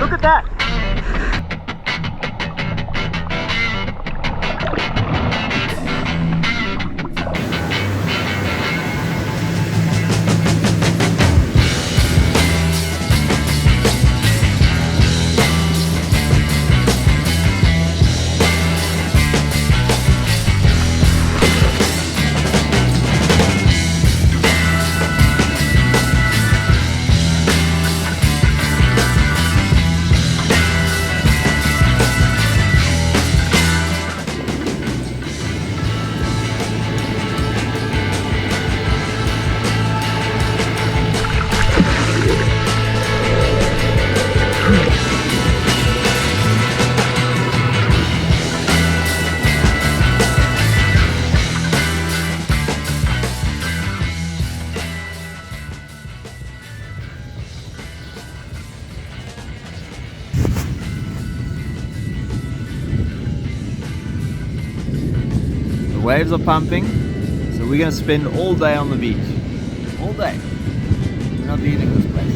Look at that! The waves are pumping, so we're going to spend all day on the beach. All day. We're not leaving this place.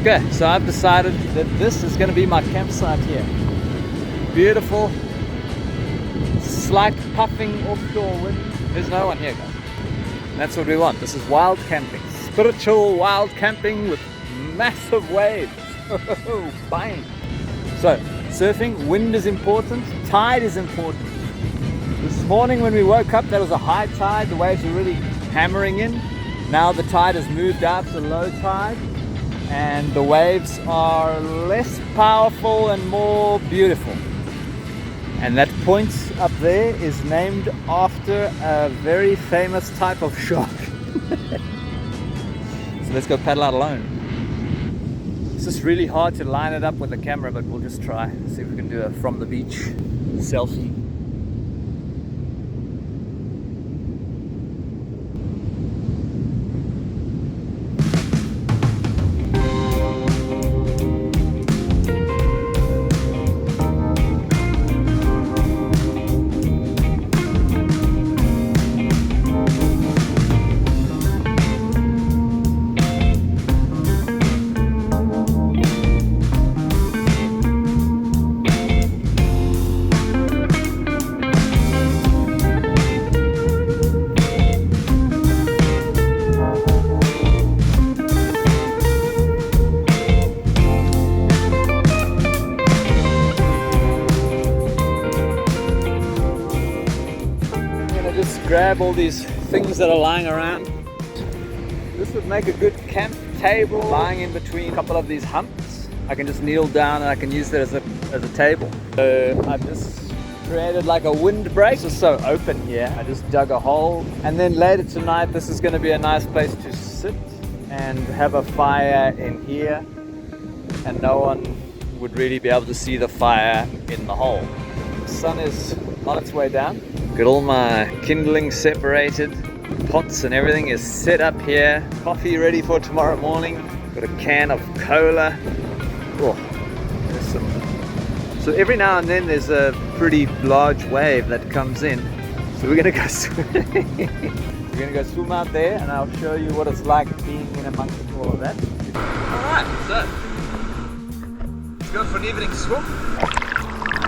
Okay, so I've decided that this is going to be my campsite here. Beautiful, slight puffing offshore wind. There's no one here, guys. And that's what we want. This is wild camping. Spiritual wild camping with massive waves. Bang! So, surfing, wind is important, tide is important. This morning when we woke up, there was a high tide. The waves were really hammering in. Now the tide has moved out to low tide, and the waves are less powerful and more beautiful. And that point up there is named after a very famous type of shark. So let's go paddle out alone. It's just really hard to line it up with the camera, but we'll just try. See if we can do a from the beach selfie. Grab all these things that are lying around. This would make a good camp table lying in between a couple of these humps. I can just kneel down and I can use that as a table. So I've just created like a windbreak. This is so open here. I just dug a hole, and then later tonight this is going to be a nice place to sit and have a fire in here, and no one would really be able to see the fire in the hole. The sun is on its way down. Got all my kindling separated, pots and everything is set up here. Coffee ready for tomorrow morning. Got a can of cola. Oh, there's some. So every now and then there's a pretty large wave that comes in. So we're gonna go swim. We're gonna go swim out there, and I'll show you what it's like being in amongst all of that. Alright, so let's go for an evening swim.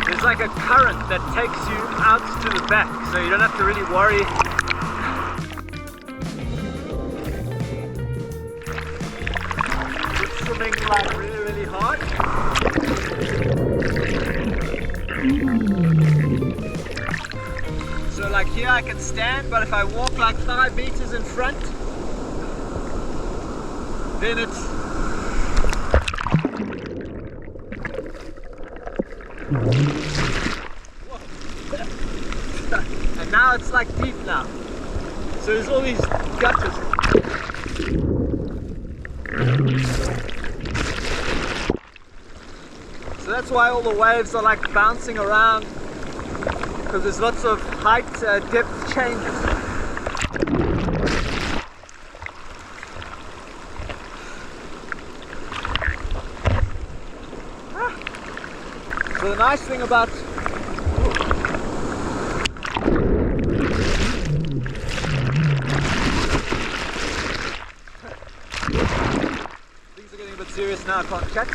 There's like a current that takes you out to the back, so you don't have to really worry. It's swimming like really, really hard. here I can stand, but if I walk like 5 meters in front, then it's... And now it's like deep now. So there's all these gutters. So that's why all the waves are like bouncing around, because there's lots of height depth changes. So the nice thing about things are getting a bit serious now, I can't catch.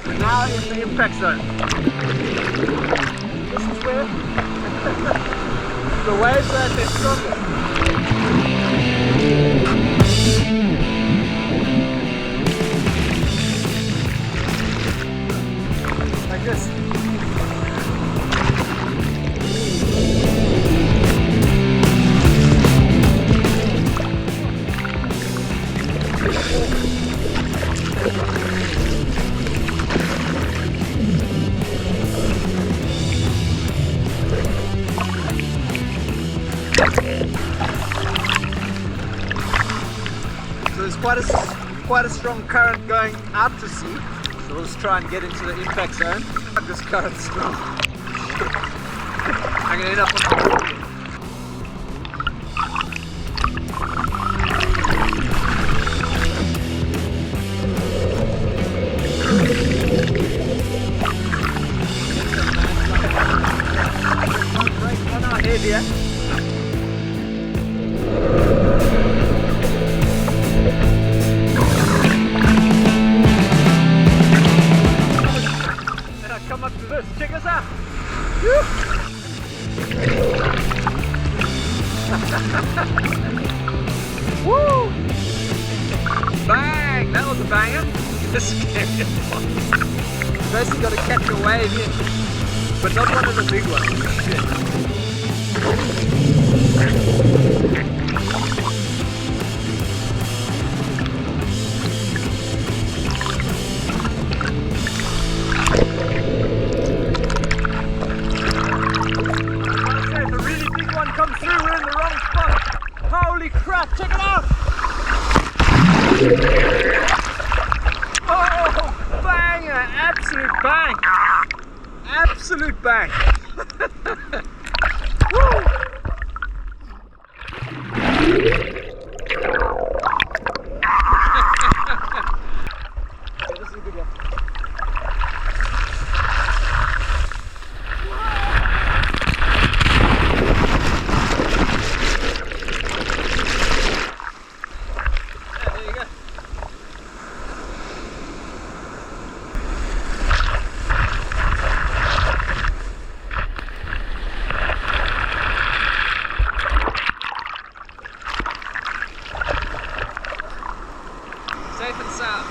We're now in the impact zone. This is where the waves are at their strongest. Like this. So there's quite a strong current going out to sea. So let's try and get into the impact zone. This current's strong. I'm gonna end up on the break on our head here. Come up to this, check us out. Woo! Bang! That was a banger. This scared me. Basically got to catch a wave here, but not one of the big ones. Shit. Come through, we're in the wrong spot. Holy crap, check it out! Oh, banger! Absolute bang! Absolute bang! Woo! Okay, this is a good one. Safe and sound.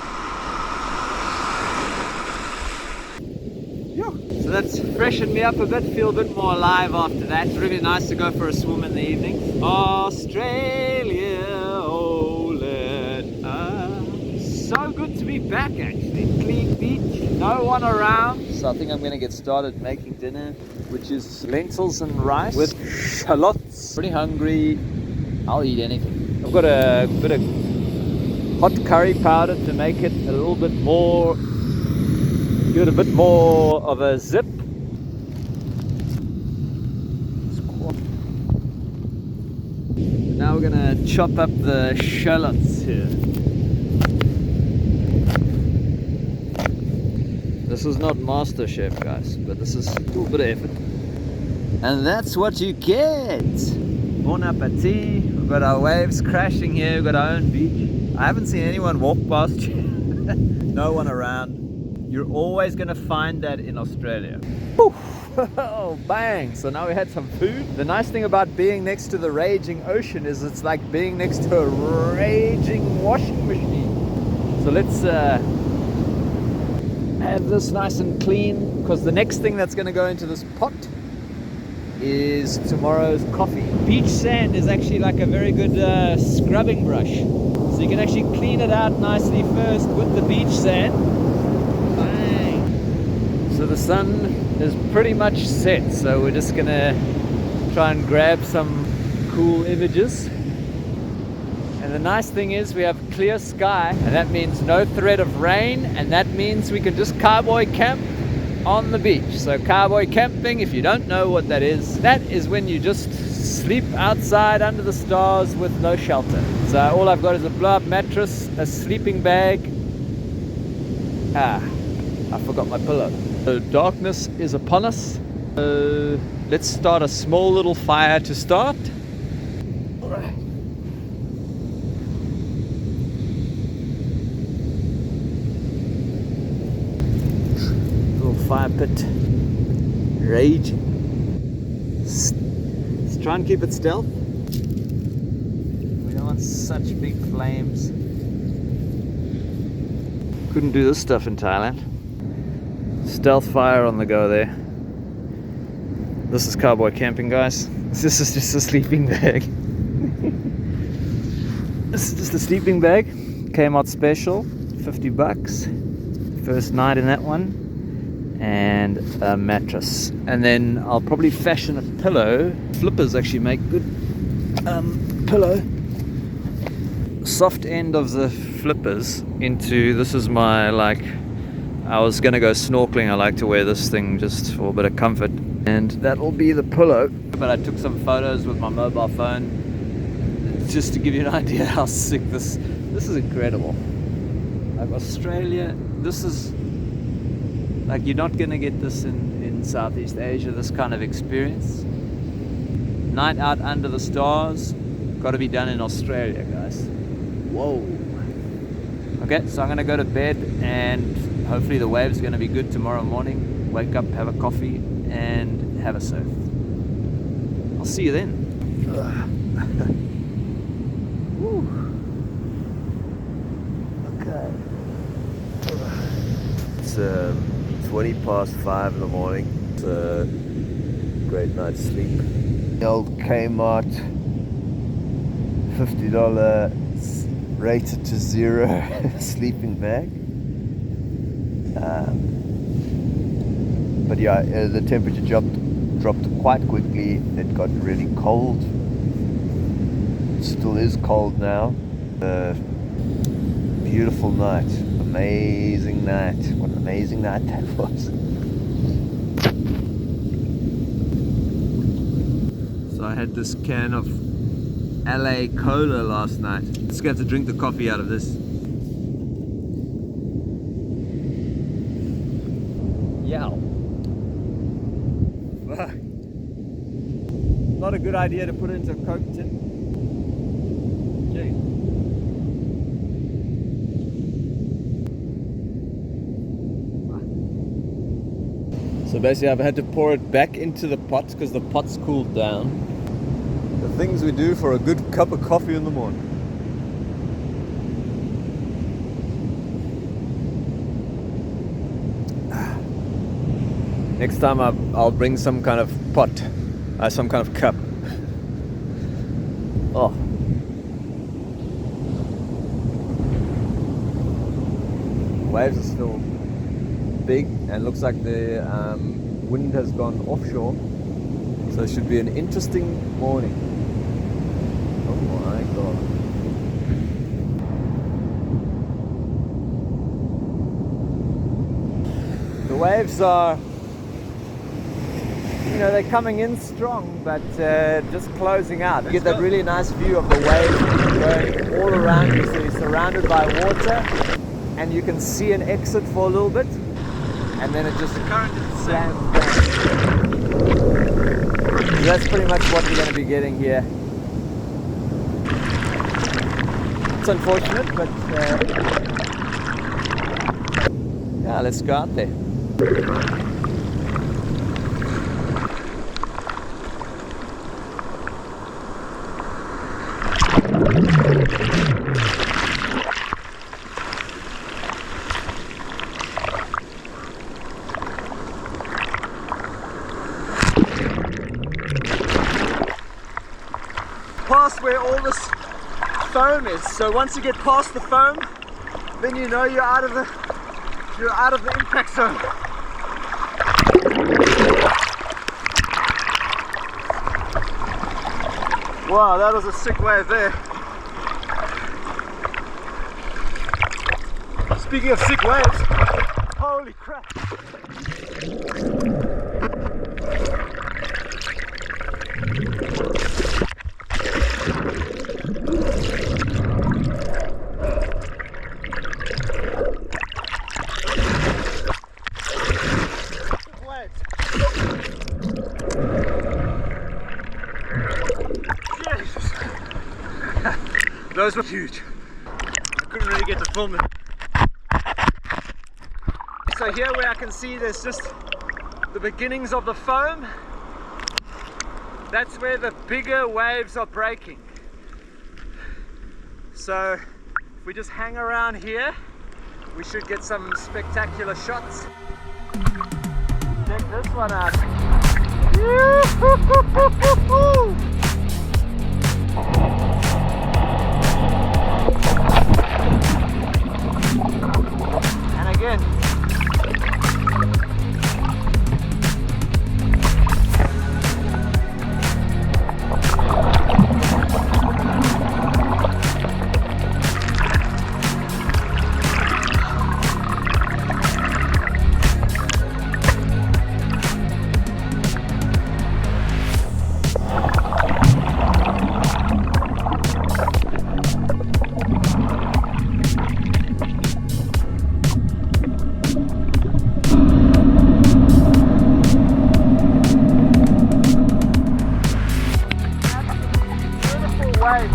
So that's freshened me up a bit, feel a bit more alive after that. It's really nice to go for a swim in the evening. Australia, oh let us. So good to be back actually. Clean beach, no one around. So I think I'm going to get started making dinner, which is lentils and rice with shallots. Pretty hungry, I'll eat anything. I've got a bit of hot curry powder to make it a little bit more, give it a bit more of a zip. Now we're gonna chop up the shallots here. This is not MasterChef, guys, but this is a little bit of effort. And that's what you get. Bon appetit. We've got our waves crashing here, we've got our own beach. I haven't seen anyone walk past you. No one around. You're always going to find that in Australia. Oh, bang! So now we had some food. The nice thing about being next to the raging ocean is it's like being next to a raging washing machine. So let's have this nice and clean, because the next thing that's going to go into this pot is tomorrow's coffee. Beach sand is actually like a very good scrubbing brush. So you can actually clean it out nicely first with the beach sand. Bang! So the sun is pretty much set, so we're just gonna try and grab some cool images. And the nice thing is we have clear sky, and that means no threat of rain, and that means we can just cowboy camp on the beach. So cowboy camping, if you don't know what that is when you just sleep outside under the stars with no shelter. So all I've got is a blow-up mattress, a sleeping bag. I forgot my pillow. So darkness is upon us. Let's start a small little fire to start. All right. Fire pit raging. Let's try and keep it stealth. We don't want such big flames. Couldn't do this stuff in Thailand. Stealth fire on the go there. This is cowboy camping, guys. This is just a sleeping bag. This is just a sleeping bag. Came out special, $50. First night in that one. And a mattress, and then I'll probably fashion a pillow. Flippers actually make good pillow. Soft end of the flippers into, this is my, like, I was gonna go snorkeling. I like to wear this thing just for a bit of comfort, and that'll be the pillow. But I took some photos with my mobile phone just to give you an idea how sick this is. Incredible. Like Australia, this is like, you're not gonna get this in Southeast Asia, this kind of experience. Night out under the stars, gotta be done in Australia, guys. Whoa. Okay, so I'm gonna go to bed, and hopefully the waves are gonna be good tomorrow morning. Wake up, have a coffee, and have a surf. I'll see you then. Woo. Okay. It's 20 past 5 in the morning. It's a great night's sleep. The old Kmart $50 rated to 0 sleeping bag. But yeah, the temperature dropped quite quickly. It got really cold. It still is cold now. Beautiful night. Amazing night. What an amazing night that was. So I had this can of LA Cola last night. Just going to drink the coffee out of this. Yow. Not a good idea to put it into a Coke tin. Jeez. So basically I've had to pour it back into the pot because the pot's cooled down. The things we do for a good cup of coffee in the morning. Next time I'll bring some kind of pot, some kind of cup. Oh. Waves are still big, and looks like the wind has gone offshore, so it should be an interesting morning. Oh my god. The waves are, you know, they're coming in strong, but just closing out. You get that really nice view of the waves going all around you, so you're surrounded by water, and you can see an exit for a little bit, and then it just slams down. So that's pretty much what we're going to be getting here. It's unfortunate, but yeah, let's go out there. where all this foam is. So once you get past the foam, then you know you're out of the impact zone. Wow, that was a sick wave there. Speaking of sick waves, holy crap. Those were huge. I couldn't really get to film them. So here where I can see there's just the beginnings of the foam. That's where the bigger waves are breaking. So if we just hang around here, we should get some spectacular shots. Check this one out. And again.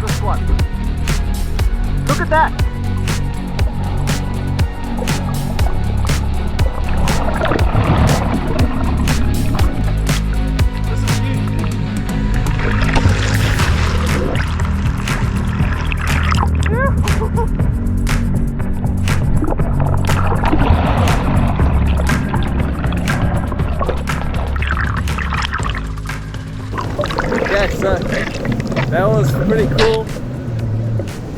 This one. Look at that. This is huge. Yeah, so that was pretty cool.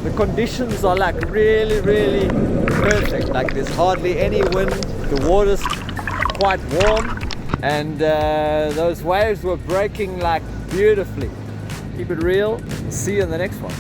The conditions are like really perfect. Like there's hardly any wind, the water's quite warm, and those waves were breaking like beautifully. Keep it real. See you in the next one.